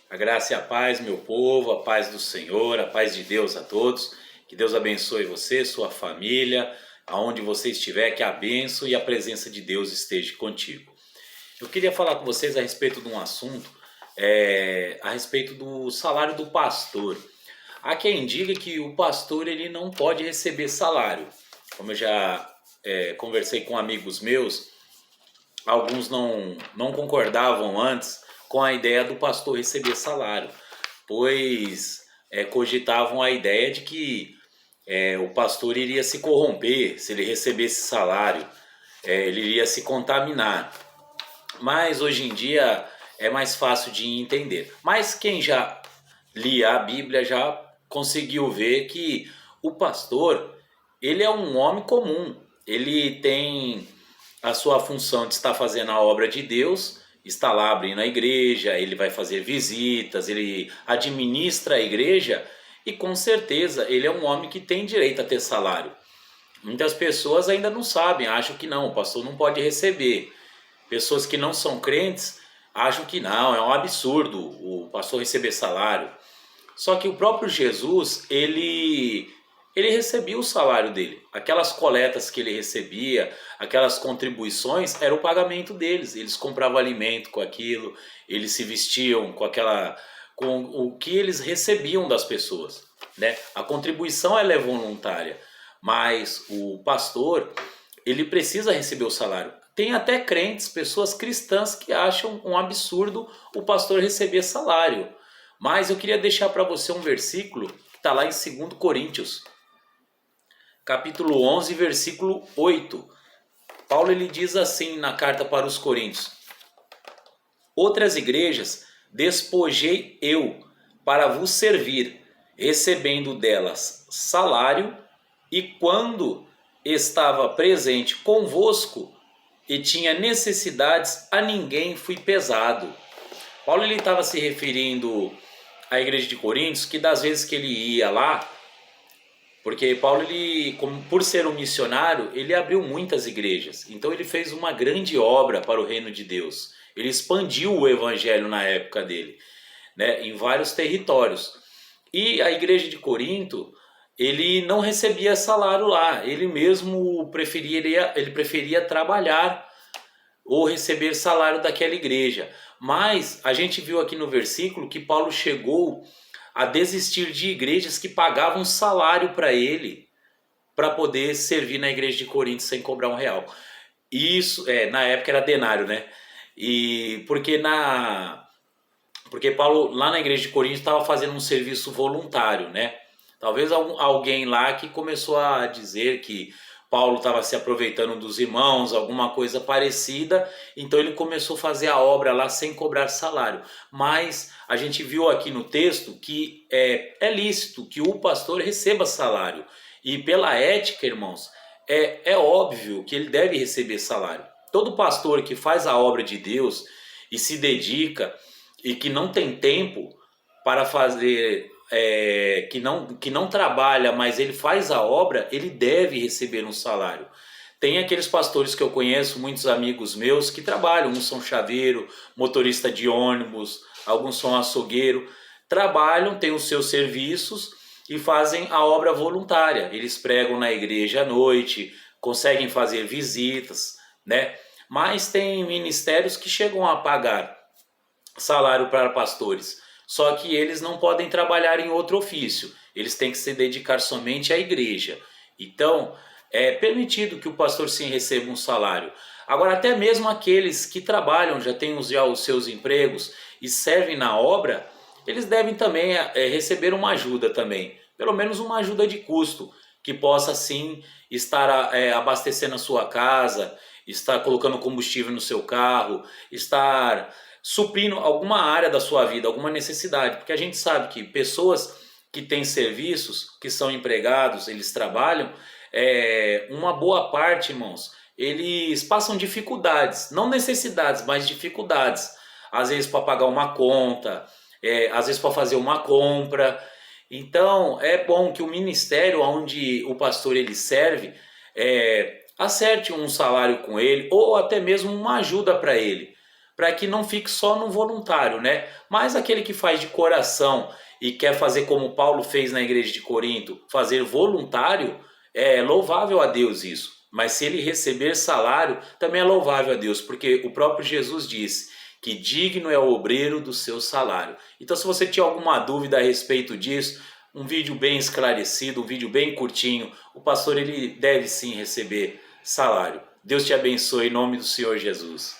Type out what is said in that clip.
A graça e a paz, meu povo, a paz do Senhor, a paz de Deus a todos. Que Deus abençoe você, sua família, aonde você estiver, que a bênção e a presença de Deus esteja contigo. Eu queria falar com vocês a respeito de um assunto, a respeito do salário do pastor. Há quem diga que o pastor ele não pode receber salário. Como eu já conversei com amigos meus, alguns não concordavam antes com a ideia do pastor receber salário, pois cogitavam a ideia de que o pastor iria se corromper se ele recebesse salário, ele iria se contaminar. Mas hoje em dia é mais fácil de entender. Mas quem já lia a Bíblia já conseguiu ver que o pastor, ele é um homem comum. Ele tem a sua função de estar fazendo a obra de Deus, está lá abrindo a igreja, ele vai fazer visitas, ele administra a igreja e com certeza ele é um homem que tem direito a ter salário. Muitas pessoas ainda não sabem, acham que não, o pastor não pode receber. Pessoas que não são crentes acham que não, é um absurdo o pastor receber salário. Só que o próprio Jesus, ele recebia o salário dele. Aquelas coletas que ele recebia, aquelas contribuições, era o pagamento deles. Eles compravam alimento com aquilo, eles se vestiam com o que eles recebiam das pessoas, né? A contribuição ela é voluntária, mas o pastor, ele precisa receber o salário. Tem até crentes, pessoas cristãs que acham um absurdo o pastor receber salário. Mas eu queria deixar para você um versículo que está lá em 2 Coríntios, capítulo 11, versículo 8. Paulo ele diz assim na carta para os Coríntios: outras igrejas despojei eu para vos servir, recebendo delas salário, e quando estava presente convosco e tinha necessidades, a ninguém fui pesado. Paulo ele estava se referindo à igreja de Coríntios, que das vezes que ele ia lá, porque Paulo, ele, por ser um missionário, ele abriu muitas igrejas. Então ele fez uma grande obra para o reino de Deus. Ele expandiu o evangelho na época dele, né, em vários territórios. E a igreja de Corinto, ele não recebia salário lá. Ele mesmo preferia trabalhar ou receber salário daquela igreja. Mas a gente viu aqui no versículo que Paulo chegou a desistir de igrejas que pagavam salário para ele, para poder servir na igreja de Corinto sem cobrar R$ 1. Isso, na época era denário, né? E porque Paulo lá na igreja de Corinto estava fazendo um serviço voluntário, né? Talvez alguém lá que começou a dizer que Paulo estava se aproveitando dos irmãos, alguma coisa parecida, então ele começou a fazer a obra lá sem cobrar salário. Mas a gente viu aqui no texto que é lícito que o pastor receba salário. E pela ética, irmãos, é óbvio que ele deve receber salário. Todo pastor que faz a obra de Deus e se dedica e que não tem tempo para fazer, que não trabalha, mas ele faz a obra, ele deve receber um salário. Tem aqueles pastores que eu conheço, muitos amigos meus, que trabalham, uns são chaveiro, motorista de ônibus, alguns são açougueiro, trabalham, têm os seus serviços e fazem a obra voluntária. Eles pregam na igreja à noite, conseguem fazer visitas, né? Mas tem ministérios que chegam a pagar salário para pastores. Só que eles não podem trabalhar em outro ofício, eles têm que se dedicar somente à igreja. Então, é permitido que o pastor sim receba um salário. Agora, até mesmo aqueles que trabalham, já têm já os seus empregos e servem na obra, eles devem também receber uma ajuda também, pelo menos uma ajuda de custo, que possa sim estar abastecendo a sua casa, estar colocando combustível no seu carro, estar suprindo alguma área da sua vida, alguma necessidade, porque a gente sabe que pessoas que têm serviços, que são empregados, eles trabalham, uma boa parte, irmãos, eles passam dificuldades, não necessidades, mas dificuldades, às vezes para pagar uma conta, às vezes para fazer uma compra. Então é bom que o ministério onde o pastor ele serve acerte um salário com ele, ou até mesmo uma ajuda para ele, para que não fique só no voluntário, né? Mas aquele que faz de coração e quer fazer como Paulo fez na igreja de Corinto, fazer voluntário, é louvável a Deus isso. Mas se ele receber salário, também é louvável a Deus, porque o próprio Jesus disse que digno é o obreiro do seu salário. Então, se você tinha alguma dúvida a respeito disso, um vídeo bem esclarecido, um vídeo bem curtinho, o pastor ele deve sim receber salário. Deus te abençoe em nome do Senhor Jesus.